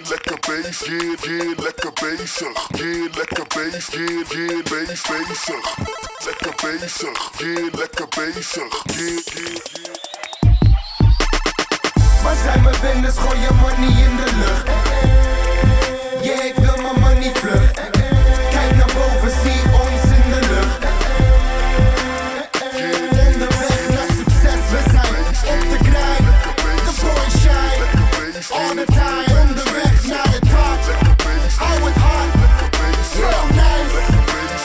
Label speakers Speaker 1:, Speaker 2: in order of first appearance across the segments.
Speaker 1: lekker bezig, lekker bezig, lekker bezig, bezig, lekker bezig, lekker bezig,
Speaker 2: Waar zijn mijn winners, gooi je money in de lucht. Yeah, ik wil mijn money vlug. Kijk naar boven, zie ons in de lucht. Onderweg naar succes, we zijn op de grind. De boy shine, all the time. Onderweg naar de top, hou het hard, so nice,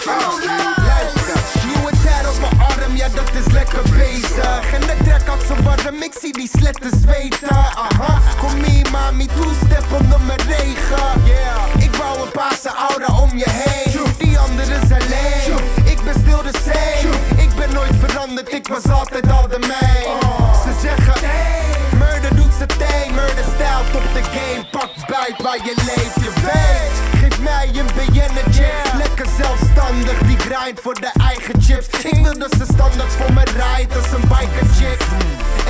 Speaker 2: so nice. Nieuwe tijd op mijn arm, ja dat is lekker bezig. En de trek had zo warm, ik zie die sletten zweten. Aha, kom hier mami, two-step onder mijn regen. Ik wou een paarse aura om je heen. Die anderen zijn leeg, ik ben stil de zee. Ik ben nooit veranderd, ik was altijd al de mij. Ze zeggen, murder doet z'n thee. Murder stijlt op de game, pak buit waar je leeft, je weet. Geef mij een BN'tje, lekker zelfstandig. Die grind voor de eigen chips. Ik wil dat ze standaard voor me rijdt als een biker chick.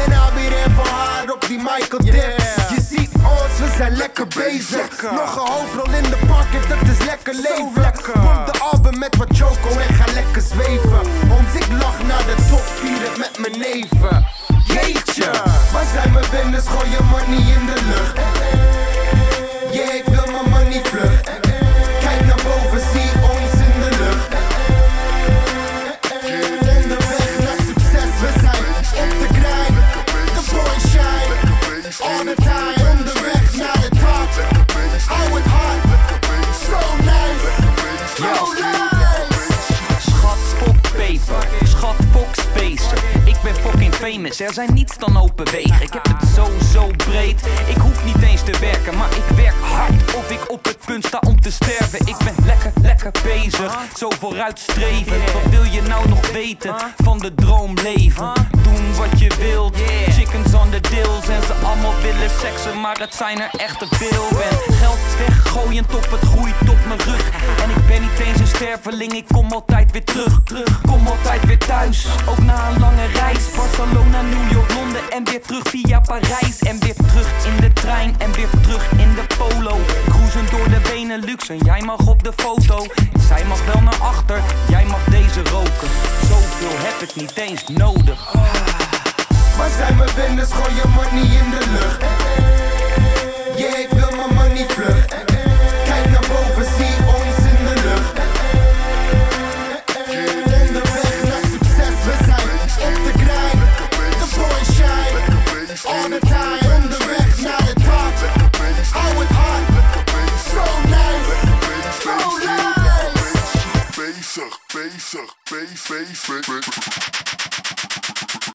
Speaker 2: En hou weer in voor haar op die Michael dip. Je ziet ons, we zijn lekker bezig. Nog een hoofdrol in de pocket, dat is lekker leven. Pomp de album met wat choco en ga lekker zweven. Ons, ik lach naar de top, vier het met mijn neven. Jeetje, waar zijn mijn winners, gooi je money in de lucht. Yeah, ik wil mijn money vlug. Kijk naar boven, zie ons in de lucht. Onderweg naar succes, we zijn op de grind. De boy shine, all the time. Onderweg naar de top, hou het hard, so nice, so nice.
Speaker 3: Schat, fok peper, schat, fok spacer. Ik ben fucking famous, er zijn niets dan open wegen. Ik heb het zo breed, ik hoef niet eens te werken. Maar ik werk hard of ik op het punt sta om te sterven. Ik ben lekker bezig, zo vooruitstrevend. Wat wil je nou nog weten van de droomleven? Doen wat je wilt, chickens on the deals. En ze allemaal willen seksen, maar het zijn er echt te veel. Ben geld weggooiend of het groeit op mijn rug. En ik ben niet eens een sterveling, ik kom altijd weer terug. Kom altijd weer thuis, ook na een lange reis. Barcelona, New York, Londen en weer terug via Parijs. En weer terug in de trein en weer terug in de polo. Cruisen door de Benelux en jij mag op de foto. Zij mag wel naar achter, jij mag deze roken. Zoveel heb ik niet eens nodig.
Speaker 2: Waar zijn mijn winners, gooi je money in de lucht. Yeah, ik wil mijn money vlug. Kijk naar boven, zie ons in de lucht. Onderweg naar succes, we zijn op de grind. De boy shine, all the time. Onderweg naar de top, hou het hard, so nice, so nice.
Speaker 1: bezig, bezig, bezig.